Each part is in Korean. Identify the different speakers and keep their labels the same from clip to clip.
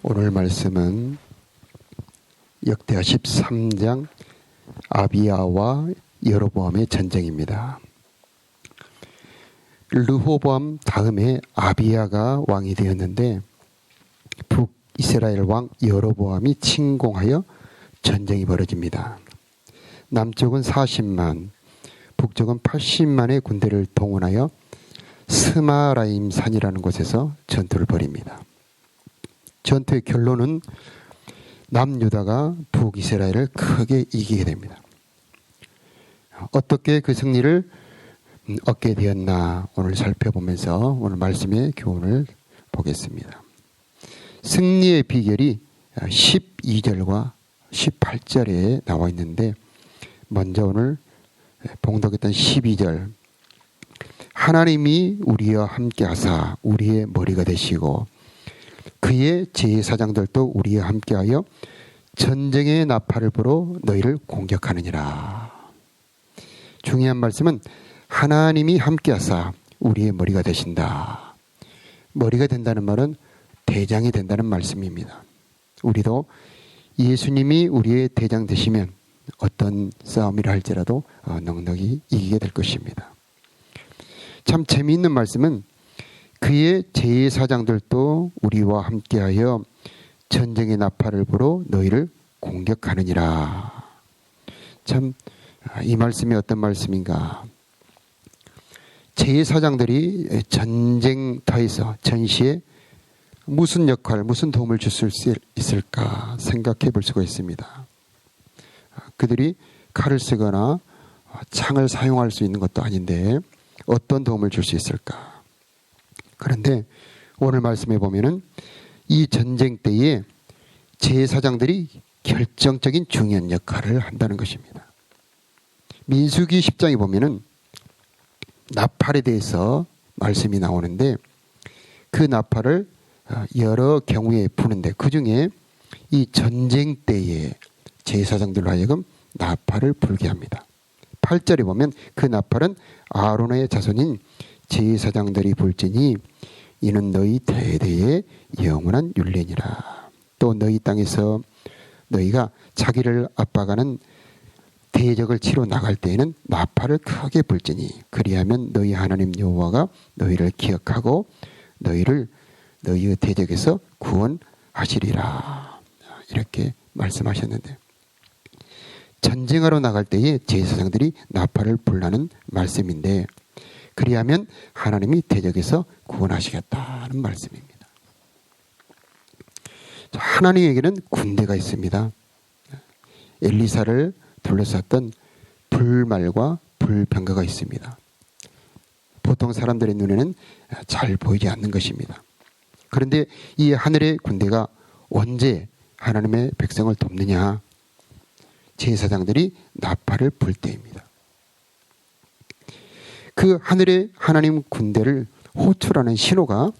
Speaker 1: 오늘 말씀은 역대하 13장 아비야와 여로보암의 전쟁입니다. 르호보암 다음에 아비야가 왕이 되었는데 북이스라엘 왕 여로보암이 침공하여 전쟁이 벌어집니다. 남쪽은 40만, 북쪽은 80만의 군대를 동원하여 스마라임 산이라는 곳에서 전투를 벌입니다. 전투의 결론은 남유다가 북이스라엘을 크게 이기게 됩니다. 어떻게 그 승리를 얻게 되었나 오늘 살펴보면서 오늘 말씀의 교훈을 보겠습니다. 승리의 비결이 12절과 18절에 나와 있는데 먼저 오늘 봉독했던 12절, 하나님이 우리와 함께 하사 우리의 머리가 되시고 그의 제사장들도 우리와 함께하여 전쟁의 나팔을 불어 너희를 공격하느니라. 중요한 말씀은 하나님이 함께하사 우리의 머리가 되신다. 머리가 된다는 말은 대장이 된다는 말씀입니다. 우리도 예수님이 우리의 대장 되시면 어떤 싸움이라 할지라도 넉넉히 이기게 될 것입니다. 참 재미있는 말씀은 그의 제사장들도 우리와 함께하여 전쟁의 나팔을 불어 너희를 공격하느니라. 참 이 말씀이 어떤 말씀인가. 제사장들이 전쟁터에서 전시에 무슨 역할, 무슨 도움을 줄 수 있을까 생각해 볼 수가 있습니다. 그들이 칼을 쓰거나 창을 사용할 수 있는 것도 아닌데 어떤 도움을 줄 수 있을까. 그런데 오늘 말씀해 보면은 이 전쟁 때에 제사장들이 결정적인 중요한 역할을 한다는 것입니다. 민수기 10장에 보면은 나팔에 대해서 말씀이 나오는데 그 나팔을 여러 경우에 부는데 그 중에 이 전쟁 때에 제사장들로 하여금 나팔을 불게 합니다. 8절에 보면 그 나팔은 아론의 자손인 제사장들이 불지니 이는 너희 대대의 영원한 율례니라. 또 너희 땅에서 너희가 자기를 압박하는 대적을 치러 나갈 때에는 나팔을 크게 불지니 그리하면 너희 하나님 여호와가 너희를 기억하고 너희를 너희의 대적에서 구원하시리라. 이렇게 말씀하셨는데 전쟁하러 나갈 때에 제사장들이 나팔을 불라는 말씀인데 그리하면 하나님이 대적에서 구원하시겠다는 말씀입니다. 하나님에게는 군대가 있습니다. 엘리사를 둘러쌌던 불말과 불병거가 있습니다. 보통 사람들의 눈에는 잘 보이지 않는 것입니다. 그런데 이 하늘의 군대가 언제 하나님의 백성을 돕느냐? 제사장들이 나팔을 불 때입니다. 그 하늘의 하나님 군대를 호출하는 신호가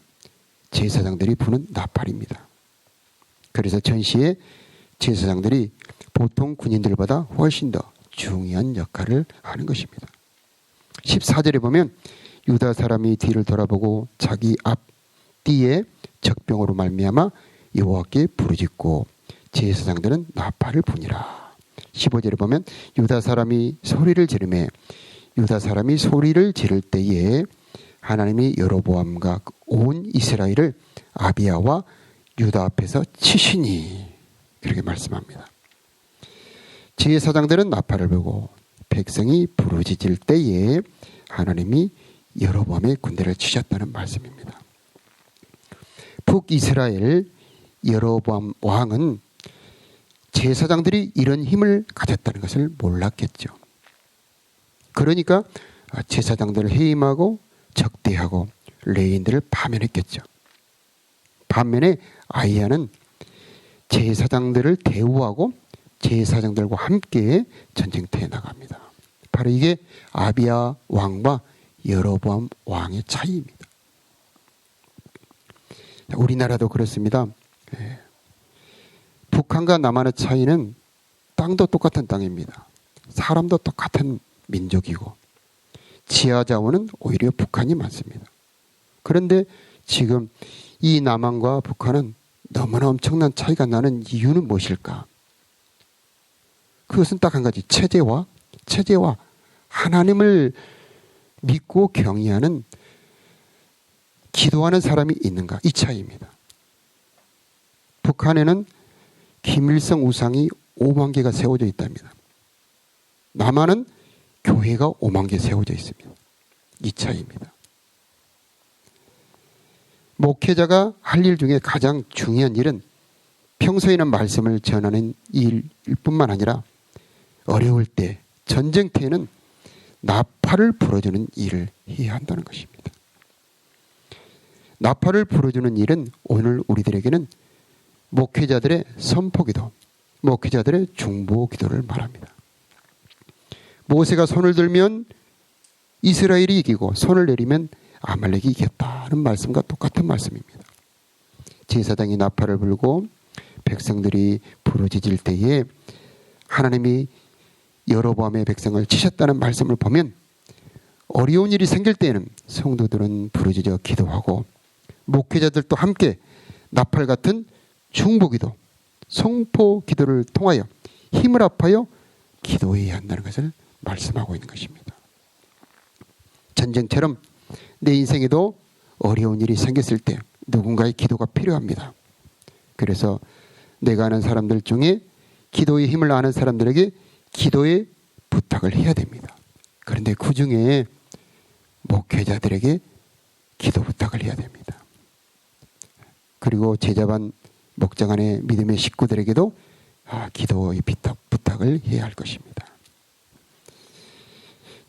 Speaker 1: 제사장들이 부는 나팔입니다. 그래서 전시에 제사장들이 보통 군인들보다 훨씬 더 중요한 역할을 하는 것입니다. 14절에 보면 유다 사람이 뒤를 돌아보고 자기 앞뒤에 적병으로 말미암아 여호와께 부르짖고 제사장들은 나팔을 부니라. 15절에 보면 유다 사람이 소리를 지르매 유다 사람이 소리를 지를 때에 하나님이 여로보암과 온 이스라엘을 아비야와 유다 앞에서 치시니 그렇게 말씀합니다. 제사장들은 나팔을 불고 백성이 부르짖을 때에 하나님이 여로보암의 군대를 치셨다는 말씀입니다. 북이스라엘 여로보암 왕은 제사장들이 이런 힘을 가졌다는 것을 몰랐겠죠. 그러니까 제사장들을 해임하고 적대하고 레인들을 파면했겠죠. 반면에 아이야는 제사장들을 대우하고 제사장들과 함께 전쟁터에 나갑니다. 바로 이게 아비야 왕과 여로보암 왕의 차이입니다. 우리나라도 그렇습니다. 북한과 남한의 차이는 땅도 똑같은 땅입니다. 사람도 똑같은 민족이고 지하 자원은 오히려 북한이 많습니다. 그런데 지금 이 남한과 북한은 너무나 엄청난 차이가 나는 이유는 무엇일까? 그것은 딱 한 가지, 체제와 하나님을 믿고 경외하는 기도하는 사람이 있는가, 이 차이입니다. 북한에는 김일성 우상이 5만 개가 세워져 있답니다. 남한은 교회가 5만 개 세워져 있습니다. 이 차이입니다. 목회자가 할 일 중에 가장 중요한 일은 평소에는 말씀을 전하는 일일 뿐만 아니라 어려울 때, 전쟁터에는 나팔을 불어주는 일을 해야 한다는 것입니다. 나팔을 불어주는 일은 오늘 우리들에게는 목회자들의 선포기도, 목회자들의 중보기도를 말합니다. 모세가 손을 들면 이스라엘이 이기고 손을 내리면 아말렉이 이겼다는 말씀과 똑같은 말씀입니다. 제사장이 나팔을 불고 백성들이 부르짖을 때에 하나님이 여로보암의 백성을 치셨다는 말씀을 보면 어려운 일이 생길 때에는 성도들은 부르짖어 기도하고 목회자들도 함께 나팔 같은 중보기도, 선포 기도를 통하여 힘을 합하여 기도해야 한다는 것을 말씀하고 있는 것입니다. 전쟁처럼 내 인생에도 어려운 일이 생겼을 때 누군가의 기도가 필요합니다. 그래서 내가 아는 사람들 중에 기도의 힘을 아는 사람들에게 기도의 부탁을 해야 됩니다. 그런데 그 중에 목회자들에게 기도 부탁을 해야 됩니다. 그리고 제자반 목장안의 믿음의 식구들에게도 기도의 부탁을 해야 할 것입니다.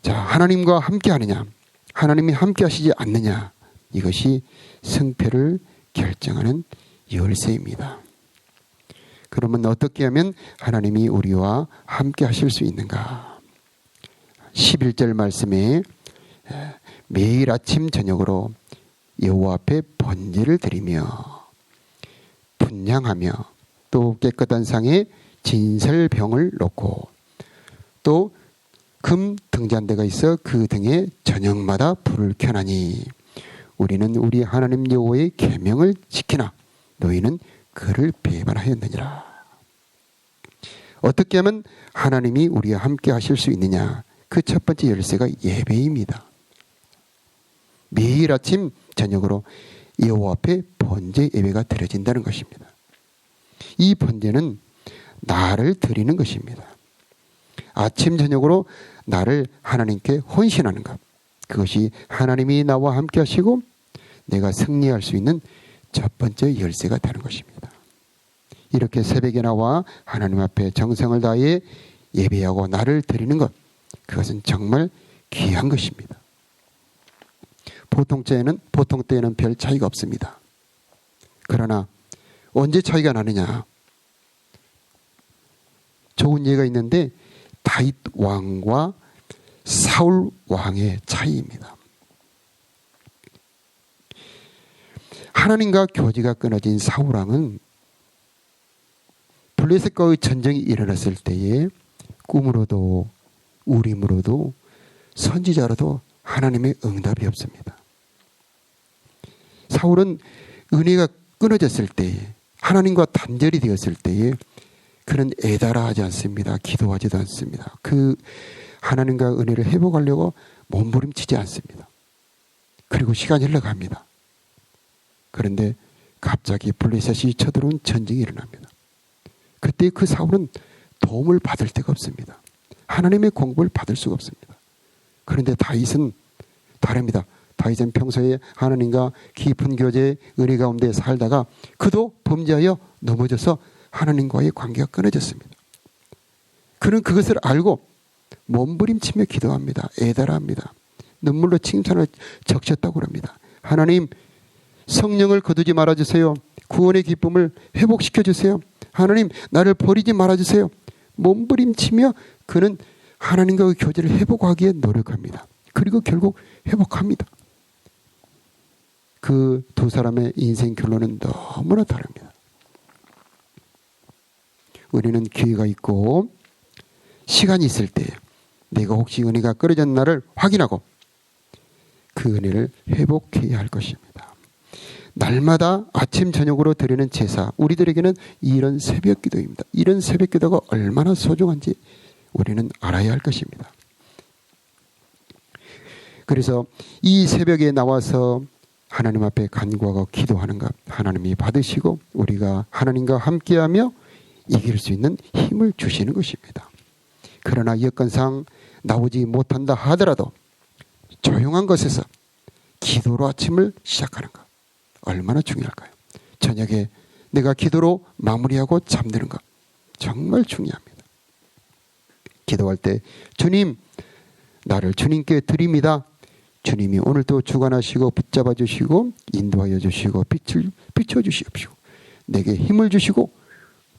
Speaker 1: 자, 하나님과 함께 하느냐, 하나님이 함께 하시지 않느냐, 이것이 승패를 결정하는 열쇠입니다. 그러면 어떻게 하면 하나님이 우리와 함께 하실 수 있는가? 11절 말씀에 매일 아침 저녁으로 여호와 앞에 번제를 드리며 분향하며 또 깨끗한 상에 진설병을 놓고 또 금 등잔대가 있어 그 등에 저녁마다 불을 켜나니 우리는 우리 하나님 여호와의 계명을 지키나 너희는 그를 배반하였느니라. 어떻게 하면 하나님이 우리와 함께 하실 수 있느냐? 그 첫 번째 열쇠가 예배입니다. 매일 아침 저녁으로 여호와 앞에 번제 예배가 드려진다는 것입니다. 이 번제는 나를 드리는 것입니다. 아침 저녁으로 나를 하나님께 헌신하는 것, 그것이 하나님이 나와 함께 하시고 내가 승리할 수 있는 첫 번째 열쇠가 되는 것입니다. 이렇게 새벽에 나와 하나님 앞에 정성을 다해 예배하고 나를 드리는 것, 그것은 정말 귀한 것입니다. 보통 때에는 별 차이가 없습니다. 그러나 언제 차이가 나느냐? 좋은 예가 있는데 다윗 왕과 사울 왕의 차이입니다. 하나님과 교제가 끊어진 사울 왕은 블레셋과의 전쟁이 일어났을 때에 꿈으로도 우림으로도 선지자로도 하나님의 응답이 없습니다. 사울은 은혜가 끊어졌을 때에, 하나님과 단절이 되었을 때에 그는 애달아하지 않습니다. 기도하지도 않습니다. 그 하나님과 은혜를 회복하려고 몸부림치지 않습니다. 그리고 시간이 흘러갑니다. 그런데 갑자기 블레셋이 쳐들어온 전쟁이 일어납니다. 그때 그 사울은 도움을 받을 데가 없습니다. 하나님의 공급을 받을 수가 없습니다. 그런데 다윗은 다릅니다. 다윗은 평소에 하나님과 깊은 교제, 은혜 가운데 살다가 그도 범죄하여 넘어져서 하나님과의 관계가 끊어졌습니다. 그는 그것을 알고 몸부림치며 기도합니다. 애달합니다. 눈물로 칭찬을 적셨다고 합니다. 하나님, 성령을 거두지 말아주세요. 구원의 기쁨을 회복시켜주세요. 하나님, 나를 버리지 말아주세요. 몸부림치며 그는 하나님과의 교제를 회복하기에 노력합니다. 그리고 결국 회복합니다. 그 두 사람의 인생 결론은 너무나 다릅니다. 우리는 기회가 있고 시간이 있을 때 내가 혹시 은혜가 끊어졌나를 확인하고 그 은혜를 회복해야 할 것입니다. 날마다 아침 저녁으로 드리는 제사, 우리들에게는 이런 새벽 기도입니다. 이런 새벽 기도가 얼마나 소중한지 우리는 알아야 할 것입니다. 그래서 이 새벽에 나와서 하나님 앞에 간구하고 기도하는 것 하나님이 받으시고 우리가 하나님과 함께하며 이길 수 있는 힘을 주시는 것입니다. 그러나 여건상 나오지 못한다 하더라도 조용한 곳에서 기도로 아침을 시작하는 것 얼마나 중요할까요? 저녁에 내가 기도로 마무리하고 잠드는 것 정말 중요합니다. 기도할 때 주님, 나를 주님께 드립니다. 주님이 오늘도 주관하시고 붙잡아 주시고 인도하여 주시고 빛을 비춰주시옵시고 내게 힘을 주시고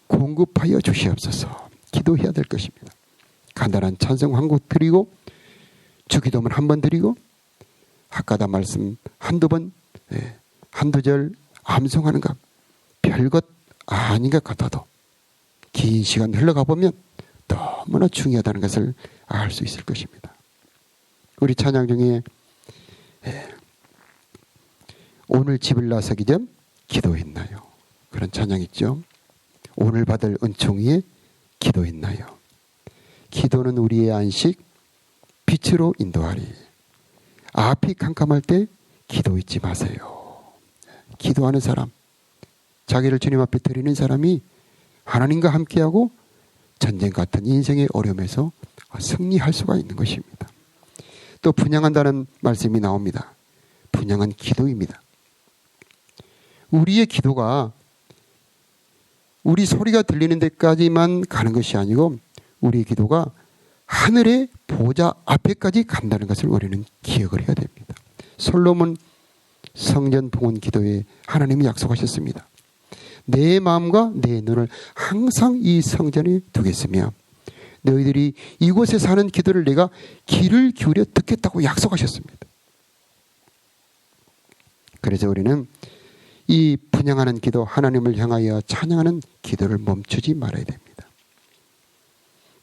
Speaker 1: 공급하여 주시옵소서. 기도해야 될 것입니다. 간단한 찬송 한 곡 드리고 주기도문 한 번 드리고 학가다 말씀 한두 번 한두 절 암송하는 것 별것 아닌 것 같아도 긴 시간 흘러가 보면 너무나 중요하다는 것을 알 수 있을 것입니다. 우리 찬양 중에 오늘 집을 나서기 전 기도했나요? 그런 찬양 있죠. 오늘 받을 은총 위에 기도했나요? 기도는 우리의 안식, 빛으로 인도하리. 앞이 캄캄할 때 기도 잊지 마세요. 기도하는 사람, 자기를 주님 앞에 드리는 사람이 하나님과 함께하고 전쟁 같은 인생의 어려움에서 승리할 수가 있는 것입니다. 또 분향한다는 말씀이 나옵니다. 분향은 기도입니다. 우리의 기도가 우리 소리가 들리는 데까지만 가는 것이 아니고 우리의 기도가 하늘의 보좌 앞에까지 간다는 것을 우리는 기억을 해야 됩니다. 솔로몬 성전 봉헌 기도에 하나님이 약속하셨습니다. 내 마음과 내 눈을 항상 이 성전에 두겠으며 너희들이 이곳에서 하는 기도를 내가 귀를 기울여 듣겠다고 약속하셨습니다. 그래서 우리는 이 분향하는 기도, 하나님을 향하여 찬양하는 기도를 멈추지 말아야 됩니다.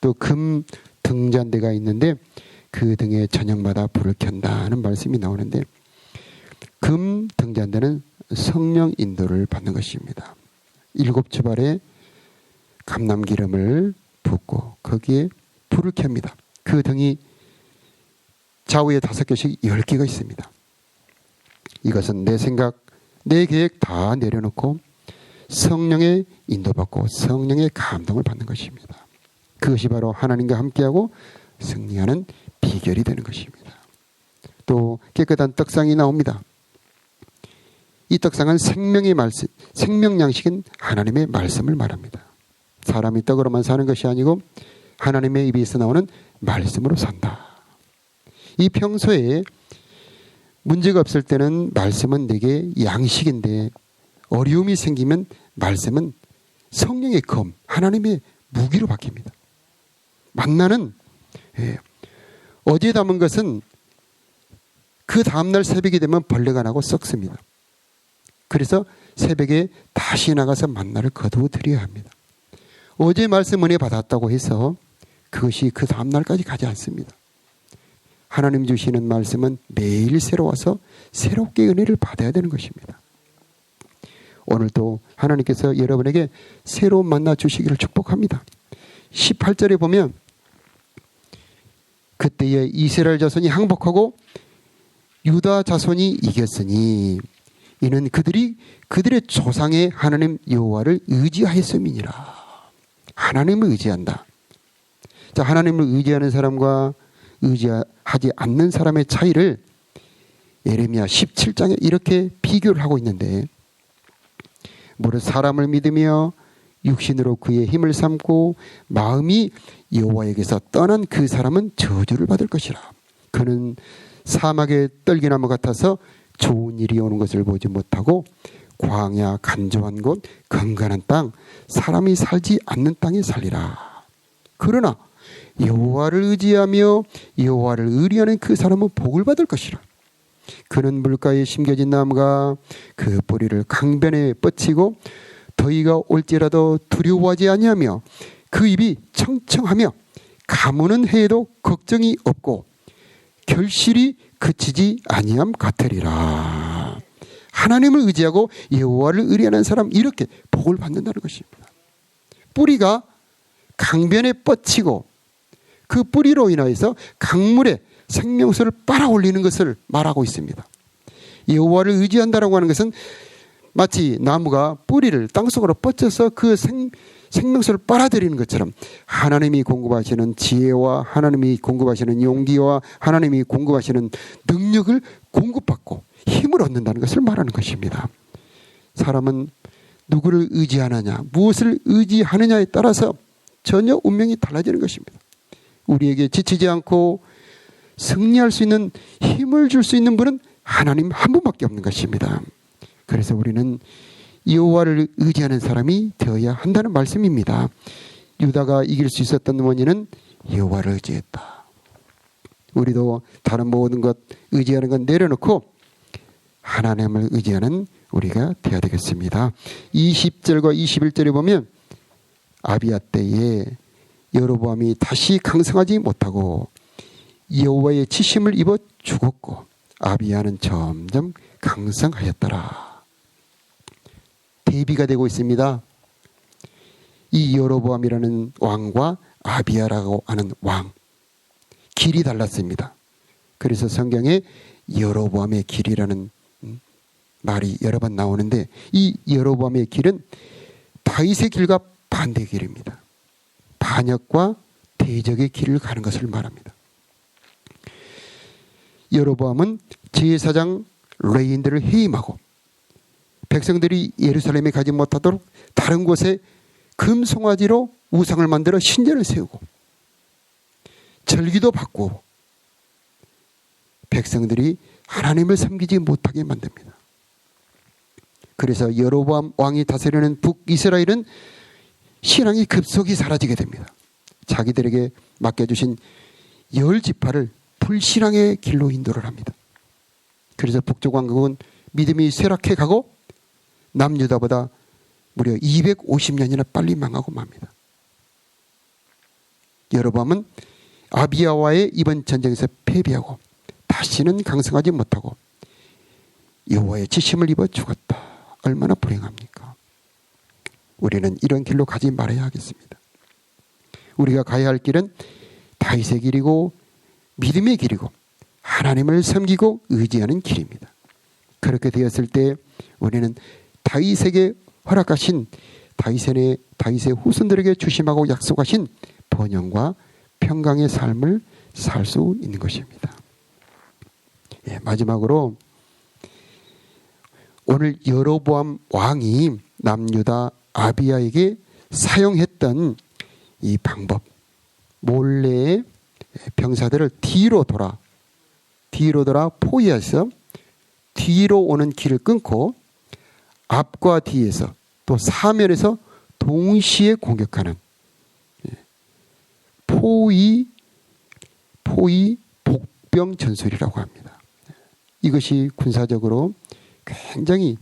Speaker 1: 또 금 등잔대가 있는데 그 등에 저녁마다 불을 켠다는 말씀이 나오는데 금 등잔대는 성령 인도를 받는 것입니다. 7주발에 감람기름을 붓고 거기에 불을 켭니다. 그 등이 좌우에 5개씩 10개가 있습니다. 이것은 내 생각, 내 계획 다 내려놓고 성령의 인도받고 성령의 감동을 받는 것입니다. 그것이 바로 하나님과 함께하고 승리하는 비결이 되는 것입니다. 또 깨끗한 떡상이 나옵니다. 이 떡상은 생명의 말씀, 생명 양식인 하나님의 말씀을 말합니다. 사람이 떡으로만 사는 것이 아니고 하나님의 입에서 나오는 말씀으로 산다. 이 평소에 문제가 없을 때는 말씀은 내게 양식인데 어려움이 생기면 말씀은 성령의 검, 하나님의 무기로 바뀝니다. 만나는 어제 담은 것은 그 다음날 새벽이 되면 벌레가 나고 썩습니다. 그래서 새벽에 다시 나가서 만나를 거두어 드려야 합니다. 어제 말씀 은혜 받았다고 해서 그것이 그 다음날까지 가지 않습니다. 하나님 주시는 말씀은 매일 새로워서 새롭게 은혜를 받아야 되는 것입니다. 오늘도 하나님께서 여러분에게 새로운 만나 주시기를 축복합니다. 18절에 보면 그때에 이스라엘 자손이 항복하고 유다 자손이 이겼으니 이는 그들이 그들의 조상의 하나님 여호와를 의지하였음이니라. 하나님을 의지한다. 자, 하나님을 의지하는 사람과 의지하지 않는 사람의 차이를 예레미야 17장에 이렇게 비교를 하고 있는데 무릇 사람을 믿으며 육신으로 그의 힘을 삼고 마음이 여호와에게서 떠난 그 사람은 저주를 받을 것이라. 그는 사막의 떨기나무 같아서 좋은 일이 오는 것을 보지 못하고 광야 간조한 곳 건강한 땅 사람이 살지 않는 땅에 살리라. 그러나 여호와를 의지하며 여호와를 의리하는 그 사람은 복을 받을 것이라. 그는 물가에 심겨진 나무가 그 뿌리를 강변에 뻗치고 더위가 올지라도 두려워하지 아니하며 그 입이 청청하며 가무는 해에도 걱정이 없고 결실이 그치지 아니함 같으리라. 하나님을 의지하고 여호와를 의뢰하는 사람, 이렇게 복을 받는다는 것입니다. 뿌리가 강변에 뻗치고 그 뿌리로 인하여서 강물에 생명수를 빨아올리는 것을 말하고 있습니다. 여호와를 의지한다라고 하는 것은 마치 나무가 뿌리를 땅속으로 뻗쳐서 그 생명수를 빨아들이는 것처럼 하나님이 공급하시는 지혜와 하나님이 공급하시는 용기와 하나님이 공급하시는 능력을 공급받고 힘을 얻는다는 것을 말하는 것입니다. 사람은 누구를 의지하느냐, 무엇을 의지하느냐에 따라서 전혀 운명이 달라지는 것입니다. 우리에게 지치지 않고 승리할 수 있는 힘을 줄 수 있는 분은 하나님 한 분밖에 없는 것입니다. 그래서 우리는 여호와를 의지하는 사람이 되어야 한다는 말씀입니다. 유다가 이길 수 있었던 원인은 여호와를 의지했다. 우리도 다른 모든 것 의지하는 건 내려놓고 하나님을 의지하는 우리가 되어야 되겠습니다. 20절과 21절에 보면 아비야 때에 여로보암이 다시 강성하지 못하고 여호와의 치심을 입어 죽었고 아비야는 점점 강성하였더라. 대비가 되고 있습니다. 이 여로보암이라는 왕과 아비야라고 하는 왕, 길이 달랐습니다. 그래서 성경에 여로보암의 길이라는 말이 여러 번 나오는데 이 여로보암의 길은 다윗의 길과 반대 길입니다. 반역과 대적의 길을 가는 것을 말합니다. 여로보암은 제사장 레인들을 해임하고 백성들이 예루살렘에 가지 못하도록 다른 곳에 금송아지로 우상을 만들어 신전을 세우고 절기도 바꾸고 백성들이 하나님을 섬기지 못하게 만듭니다. 그래서 여로보암 왕이 다스리는 북이스라엘은 신앙이 급속히 사라지게 됩니다. 자기들에게 맡겨주신 10지파를 불신앙의 길로 인도를 합니다. 그래서 북쪽 왕국은 믿음이 쇠락해 가고 남유다보다 무려 250년이나 빨리 망하고 맙니다. 여로보암은 아비야와의 이번 전쟁에서 패배하고 다시는 강성하지 못하고 여호와의 치심을 입어 죽었다. 얼마나 불행합니까? 우리는 이런 길로 가지 말아야 하겠습니다. 우리가 가야 할 길은 다윗의 길이고 믿음의 길이고 하나님을 섬기고 의지하는 길입니다. 그렇게 되었을 때 우리는 다윗에게 허락하신 다윗의 후손들에게 주심하고 약속하신 번영과 평강의 삶을 살 수 있는 것입니다. 마지막으로 오늘 여로보암 왕이 남유다 아비야에게 사용했던 이 방법, 몰래 병사들을 뒤로 돌아 포위해서 뒤로 오는 길을 끊고 앞과 뒤에서 또 사면에서 동시에 공격하는 포위 복병 전술이라고 합니다. 이것이 군사적으로 굉장히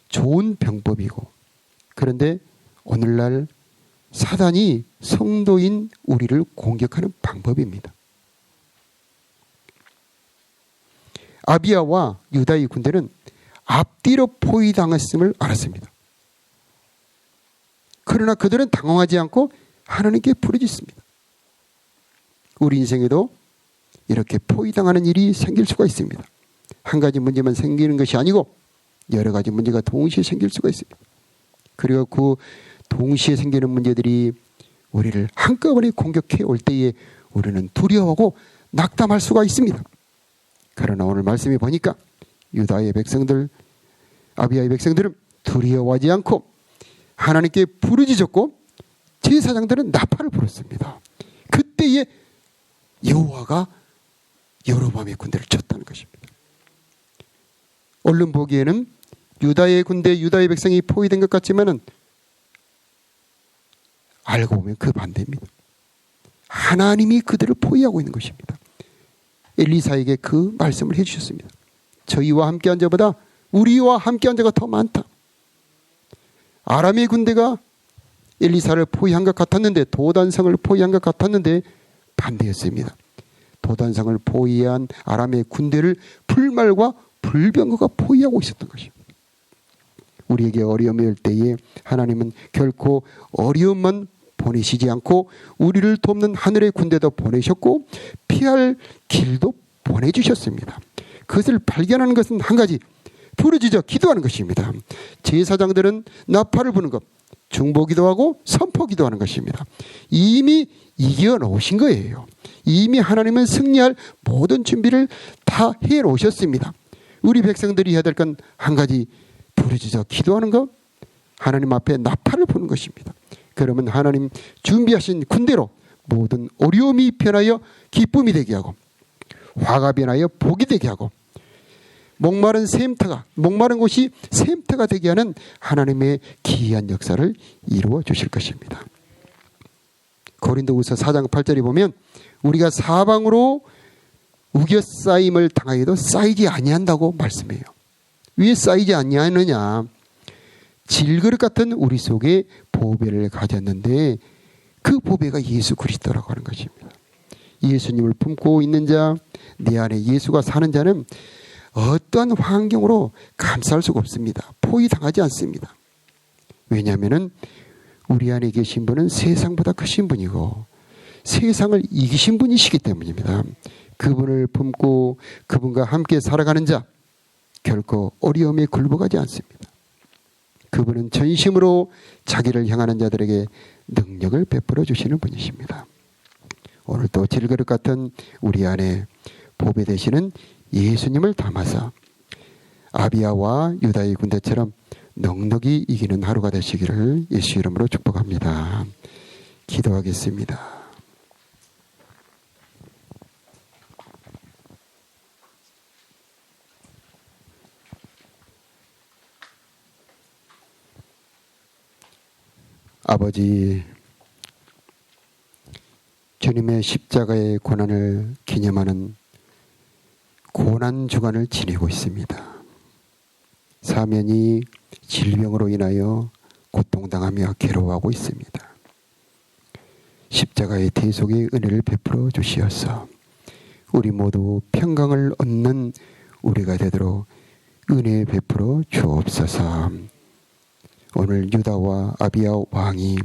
Speaker 1: 좋은 병법이고, 그런데 오늘날 사단이 성도인 우리를 공격하는 방법입니다. 아비야와 유다의 군대는 앞뒤로 포위당했음을 알았습니다. 그러나 그들은 당황하지 않고 하나님께 부르짖습니다. 우리 인생에도 이렇게 포위당하는 일이 생길 수가 있습니다. 한 가지 문제만 생기는 것이 아니고 여러 가지 문제가 동시에 생길 수가 있습니다. 그리고 그 동시에 생기는 문제들이 우리를 한꺼번에 공격해 올 때에 우리는 두려워하고 낙담할 수가 있습니다. 그러나 오늘 말씀에 보니까 유다의 백성들, 아비야의 백성들은 두려워하지 않고 하나님께 부르짖었고 제사장들은 나팔을 불었습니다. 그때에 여호와가 여로보암의 군대를 쳤다는 것입니다. 얼른 보기에는 유다의 군대, 유다의 백성이 포위된 것 같지만은 알고 보면 그 반대입니다. 하나님이 그들을 포위하고 있는 것입니다. 엘리사에게 그 말씀을 해주셨습니다. 저희와 함께한 자보다 우리와 함께한 자가 더 많다. 아람의 군대가 엘리사를 포위한 것 같았는데, 도단성을 포위한 것 같았는데 반대였습니다. 도단성을 포위한 아람의 군대를 불말과 불병거가 포위하고 있었던 것입니다. 우리에게 어려움이 올 때에 하나님은 결코 어려움만 보내시지 않고 우리를 돕는 하늘의 군대도 보내셨고 피할 길도 보내주셨습니다. 그것을 발견하는 것은 한 가지, 부르짖어 기도하는 것입니다. 제사장들은 나팔을 부는 것, 중보기도하고 선포기도하는 것입니다. 이미 이겨놓으신 거예요. 이미 하나님은 승리할 모든 준비를 다 해놓으셨습니다. 우리 백성들이 해야 될 건 한 가지, 부르짖어 기도하는 것, 하나님 앞에 나팔을 부는 것입니다. 그러면 하나님 준비하신 군대로 모든 어려움이 변하여 기쁨이 되게 하고 화가 변하여 복이 되게 하고 목마른 곳이 샘터가 되게 하는 하나님의 기이한 역사를 이루어 주실 것입니다. 고린도후서 4장 8절에 보면 우리가 사방으로 우겨싸임을 당하여도 쌓이지 아니한다고 말씀해요. 왜 쌓이지 아니하느냐? 질그릇 같은 우리 속에 보배를 가졌는데 그 보배가 예수 그리스도라고 하는 것입니다. 예수님을 품고 있는 자, 내 안에 예수가 사는 자는 어떠한 환경으로 감싸할 수가 없습니다. 포위당하지 않습니다. 왜냐하면 우리 안에 계신 분은 세상보다 크신 분이고 세상을 이기신 분이시기 때문입니다. 그분을 품고 그분과 함께 살아가는 자, 결코 어려움에 굴복하지 않습니다. 그분은 전심으로 자기를 향하는 자들에게 능력을 베풀어 주시는 분이십니다. 오늘도 질그릇 같은 우리 안에 보배 되시는 예수님을 담아서 아비야와 유다의 군대처럼 넉넉히 이기는 하루가 되시기를 예수 이름으로 축복합니다. 기도하겠습니다. 아버지, 주님의 십자가의 고난을 기념하는 고난주간을 지내고 있습니다. 사면이 질병으로 인하여 고통당하며 괴로워하고 있습니다. 십자가의 대속의 은혜를 베풀어 주시어서 우리 모두 평강을 얻는 우리가 되도록 은혜 베풀어 주옵소서. 오늘 유다와 아비야 왕이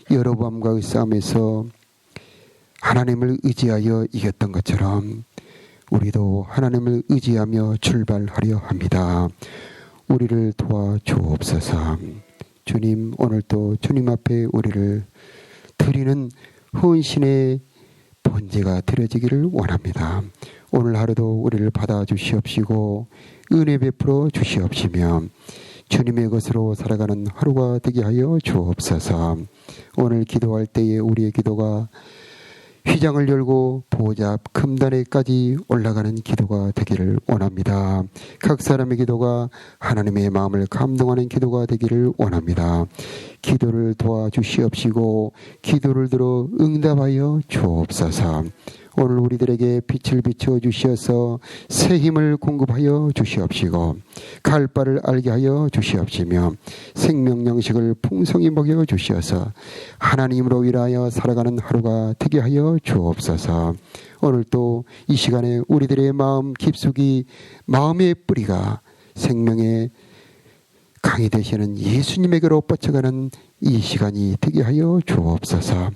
Speaker 1: 여로보암과의 싸움에서 하나님을 의지하여 이겼던 것처럼 우리도 하나님을 의지하며 출발하려 합니다. 우리를 도와주옵소서. 주님, 오늘도 주님 앞에 우리를 드리는 헌신의 번제가 드려지기를 원합니다. 오늘 하루도 우리를 받아주시옵시고 은혜 베풀어 주시옵시며 주님의 것으로 살아가는 하루가 되게 하여 주옵소서. 오늘 기도할 때에 우리의 기도가 휘장을 열고 보좌 금단에까지 올라가는 기도가 되기를 원합니다. 각 사람의 기도가 하나님의 마음을 감동하는 기도가 되기를 원합니다. 기도를 도와주시옵시고 기도를 들어 응답하여 주옵소서. 오늘 우리들에게 빛을 비춰 주시어서 새 힘을 공급하여 주시옵시고 갈 바를 알게 하여 주시옵시며 생명 양식을 풍성히 먹여 주시어서 하나님으로 인하여 살아가는 하루가 되게 하여 주옵소서. 오늘 또 이 시간에 우리들의 마음 깊숙이 마음의 뿌리가 생명의 강이 되시는 예수님에게로 뻗쳐가는 이 시간이 되게 하여 주옵소서.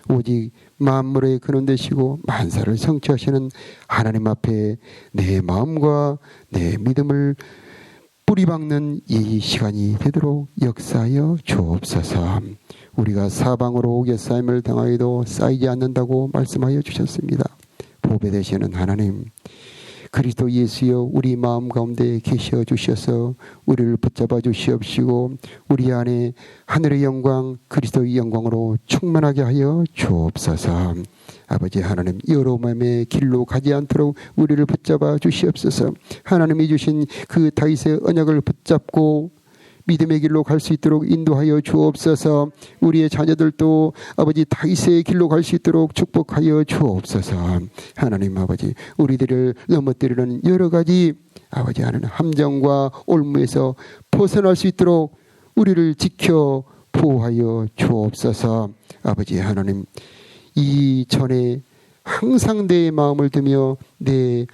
Speaker 1: 오직 만물의 근원 되시고 만사를 성취하시는 하나님 앞에 내 마음과 내 믿음을 뿌리박는 이 시간이 되도록 역사하여 주옵소서. 우리가 사방으로 오게싸임을 당하여도 쌓이지 않는다고 말씀하여 주셨습니다. 보배 되시는 하나님, 그리스도 예수여 우리 마음 가운데 계셔 주셔서 우리를 붙잡아 주시옵시고 우리 안에 하늘의 영광 그리스도의 영광으로 충만하게 하여 주옵소서. 아버지 하나님, 여러 마음의 길로 가지 않도록 우리를 붙잡아 주시옵소서. 하나님이 주신 그 다윗의 언약을 붙잡고 믿음의 길로 갈 수 있도록 인도하여 주옵소서. 우리의 자녀들도 아버지 다윗의 길로 갈 수 있도록 축복하여 주옵소서. 하나님 아버지, 우리들을 넘어뜨리는 여러 가지 아버지 하나님 함정과 올무에서 벗어날 수 있도록 우리를 지켜 보호하여 주옵소서. 아버지 하나님, 이 전에 항상 내 마음을 두며 내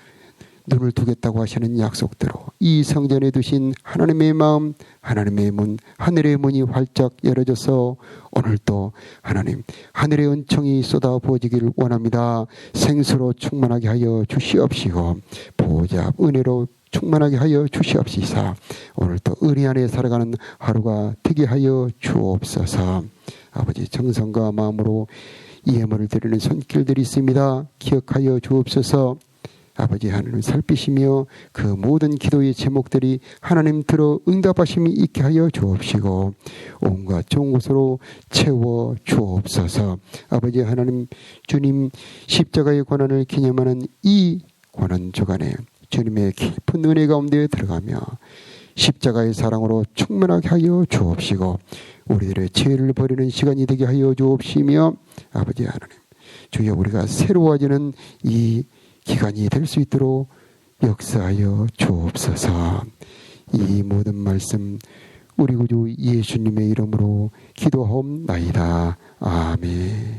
Speaker 1: 눈을 두겠다고 하시는 약속대로 이 성전에 두신 하나님의 마음, 하나님의 문, 하늘의 문이 활짝 열어져서 오늘도 하나님 하늘의 은총이 쏟아 부어지기를 원합니다. 생수로 충만하게 하여 주시옵시고 보좌 은혜로 충만하게 하여 주시옵시사 오늘도 은혜 안에 살아가는 하루가 되게 하여 주옵소서. 아버지 정성과 마음으로 예물을 드리는 손길들이 있습니다. 기억하여 주옵소서. 아버지 하나님 살피시며 그 모든 기도의 제목들이 하나님 들어 응답하심이 있게 하여 주옵시고 온갖 좋은 것으로 채워 주옵소서. 아버지 하나님 주님 십자가의 고난을 기념하는 이 고난 주간에 주님의 깊은 은혜 가운데 들어가며 십자가의 사랑으로 충만하게 하여 주옵시고 우리들의 죄를 버리는 시간이 되게 하여 주옵시며 아버지 하나님 주여 우리가 새로워지는 이 기간이 될 수 있도록 역사하여 주옵소서. 이 모든 말씀 우리 구주 예수님의 이름으로 기도하옵나이다. 아멘.